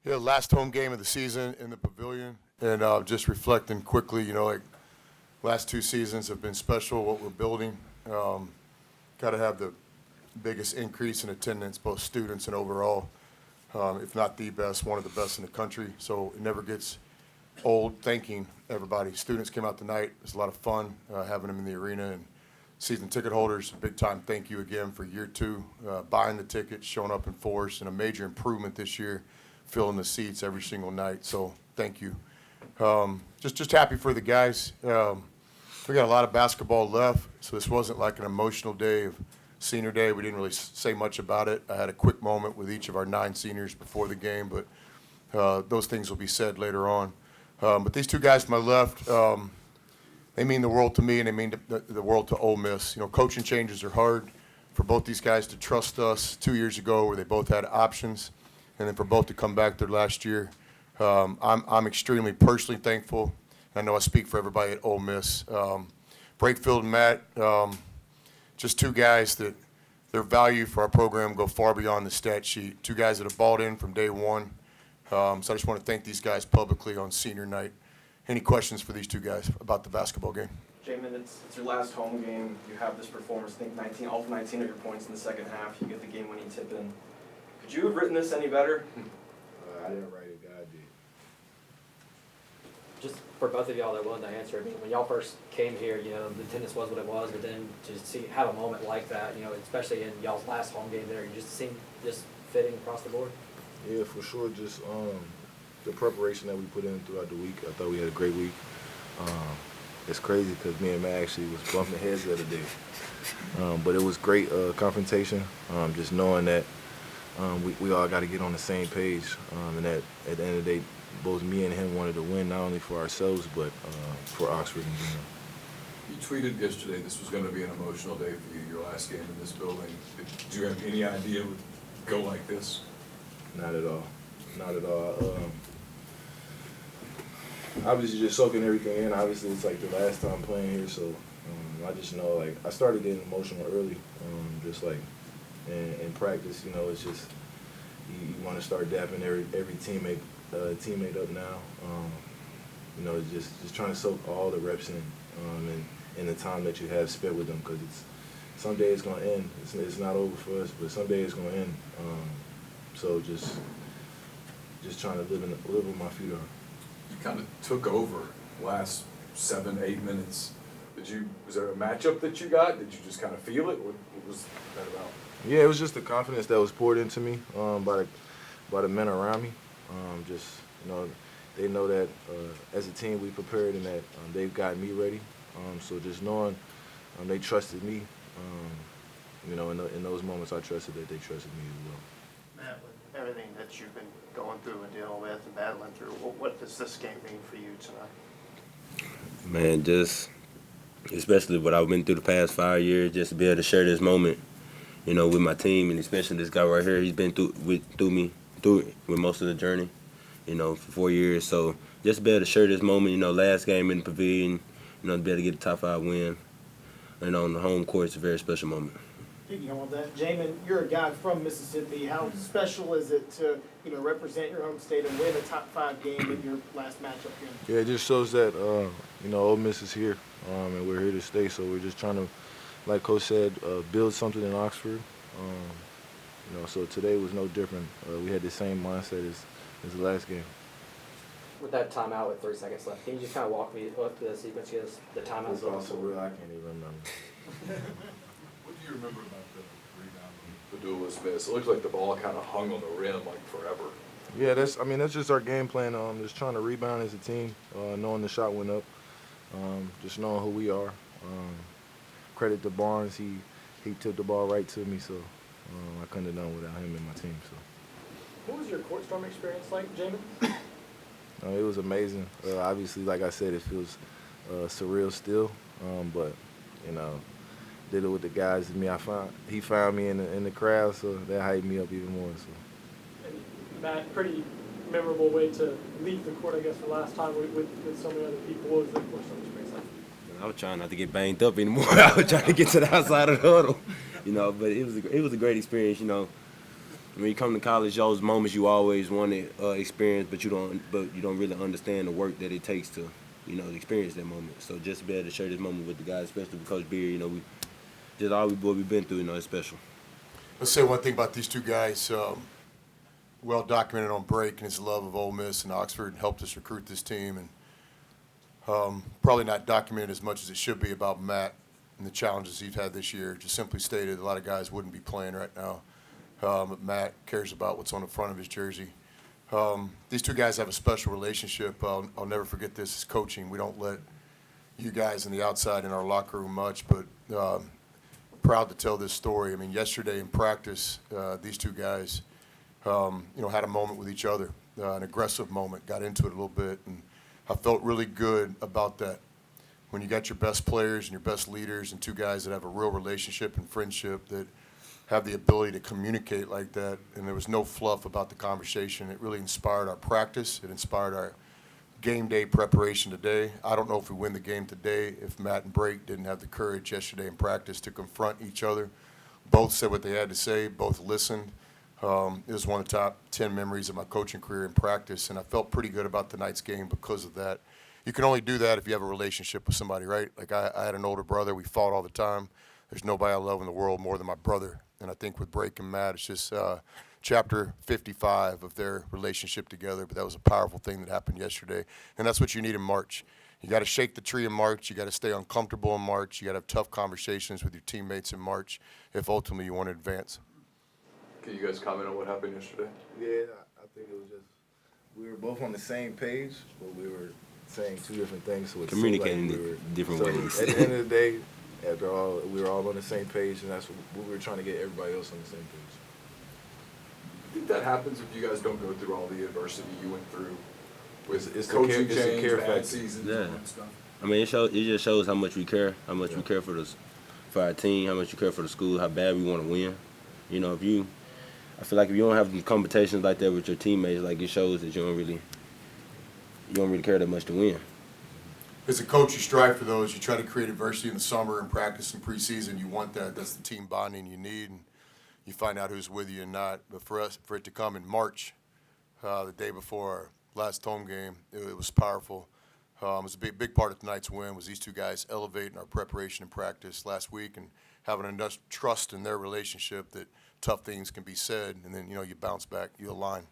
Yeah, last home game of the season in the pavilion, and just reflecting quickly, last 2 seasons have been special. What we're building, got to have the biggest increase in attendance, both students and overall, if not the best, one of the best in the country. So it never gets old thanking everybody. Students came out tonight. It was a lot of fun having them in the arena, and season ticket holders, big time thank you again for year 2, buying the tickets, showing up in force, and a major improvement this year, filling the seats every single night. So thank you. Just happy for the guys. We got a lot of basketball left, so this wasn't like an emotional day of senior day. We didn't really say much about it. I had a quick moment with each of our 9 seniors before the game, but those things will be said later on. But these 2 guys to my left, they mean the world to me, and they mean the world to Ole Miss. Coaching changes are hard. For both these guys to trust us 2 years ago where they both had options, and then for both to come back there last year, I'm extremely personally thankful. I know I speak for everybody at Ole Miss. Brakefield and Matt, just 2 guys that their value for our program go far beyond the stat sheet. 2 guys that have bought in from day one. So I just want to thank these guys publicly on senior night. Any questions for these 2 guys about the basketball game? Jaemyn, it's your last home game. You have this performance. I think all 19 of your points in the second half. You get the game-winning tip in. Could you have written this any better? I didn't write it. God did. Just for both of y'all that are willing to answer, I mean, when y'all first came here, the attendance was what it was, but then to have a moment like that, especially in y'all's last home game there, you just seemed just fitting across the board. Yeah, for sure. Just the preparation that we put in throughout the week. I thought we had a great week. It's crazy because me and Matt actually was bumping heads the other day. But it was great confrontation, just knowing that we all got to get on the same page, and that at the end of the day, both me and him wanted to win, not only for ourselves, but for Oxford in general. You tweeted yesterday this was going to be an emotional day for you, your last game in this building. Did you have any idea it would go like this? Not at all. Not at all. Obviously, just soaking everything in. Obviously, it's like the last time playing here, so I just know, I started getting emotional early, just like in practice. It's just you want to start dapping every teammate up now. Just trying to soak all the reps in, and the time that you have spent with them, because someday it's gonna end. It's not over for us, but someday it's gonna end. So just trying to live with my feet on. You kind of took over last 7-8 minutes. Was there a matchup that you got? Did you just kind of feel it? What was that about? Yeah, it was just the confidence that was poured into me by the men around me. They know that as a team we prepared, and that they've got me ready. So just knowing they trusted me, in those moments I trusted that they trusted me as well. Matt, with everything that you've been going through and dealing with and battling through, what does this game mean for you tonight? Man, just especially what I've been through the past 5 years, just to be able to share this moment, with my team, and especially this guy right here. He's been through it with most of the journey, for 4 years. So just to be able to share this moment, last game in the pavilion, to be able to get the top 5 win, and on the home court, it's a very special moment. Picking on that, Jaemyn, you're a guy from Mississippi. How special is it to represent your home state and win a top 5 game in your last matchup here? Yeah, it just shows that Ole Miss is here, and we're here to stay. So we're just trying to, like Coach said, build something in Oxford. So today was no different. We had the same mindset as the last game. With that timeout with 3 seconds left, can you just kind of walk me up to the sequence? Because the timeout It's also real. I can't even remember. What do you remember about the rebound, the duelist miss? It looks like the ball kind of hung on the rim forever. Yeah, that's just our game plan. Just trying to rebound as a team, knowing the shot went up, just knowing who we are. Credit to Barnes, he tipped the ball right to me, so I couldn't have done without him and my team. So. What was your court storm experience like, Jaemyn? It was amazing. Obviously, like I said, it feels surreal still, but did it with the guys and me. He found me in the crowd, so that hyped me up even more. So. And Matt, pretty memorable way to leave the court, I guess, for last time with so many other people. What was the court storm experience like? I was trying not to get banged up anymore. I was trying to get to the outside of the huddle, but it was a great experience. when you come to college, those moments you always want to experience, but you don't really understand the work that it takes to, experience that moment. So just to be able to share this moment with the guys, especially with Coach Beard, what we've been through, it's special. Let's say one thing about these two guys. Well documented on Brake and his love of Ole Miss and Oxford, helped us recruit this team, and probably not documented as much as it should be about Matt and the challenges he's had this year. Just simply stated, a lot of guys wouldn't be playing right now. But Matt cares about what's on the front of his jersey. These two guys have a special relationship. I'll never forget this as coaching. We don't let you guys on the outside in our locker room much, but proud to tell this story. I mean, yesterday in practice, these two guys, had a moment with each other, an aggressive moment, got into it a little bit, and I felt really good about that. When you got your best players and your best leaders and two guys that have a real relationship and friendship that have the ability to communicate like that, and there was no fluff about the conversation. It really inspired our practice. It inspired our game day preparation today. I don't know if we win the game today if Matt and Brake didn't have the courage yesterday in practice to confront each other. Both said what they had to say. Both listened. It was one of the top 10 memories of my coaching career in practice, and I felt pretty good about tonight's game because of that. You can only do that if you have a relationship with somebody, right? Like I had an older brother. We fought all the time. There's nobody I love in the world more than my brother. And I think with Brake and Matt, it's just chapter 55 of their relationship together. But that was a powerful thing that happened yesterday. And that's what you need in March. You got to shake the tree in March. You got to stay uncomfortable in March. You got to have tough conversations with your teammates in March if ultimately you want to advance. Can you guys comment on what happened yesterday? Yeah, I think it was just we were both on the same page, but we were saying two different things. So it seemed Communicating like we were different so ways. At the end of the day, after all, we were all on the same page, and that's what we were trying to get everybody else on the same page. I think that happens if you guys don't go through all the adversity you went through with It's the coaching care- it's the change, care bad factor. seasons, Yeah. all that stuff. I mean, it just shows how much we care, we care for our team, how much we care for the school, how bad we want to win. I feel like if you don't have competitions like that with your teammates, like it shows that you don't really care that much to win. As a coach, you strive for those. You try to create adversity in the summer and practice and preseason. You want that. That's the team bonding you need, and you find out who's with you and not. But for it to come in March, the day before our last home game, it was powerful. It was a big part of tonight's win was these two guys elevating our preparation and practice last week and having enough trust in their relationship that tough things can be said, and then you bounce back, you align.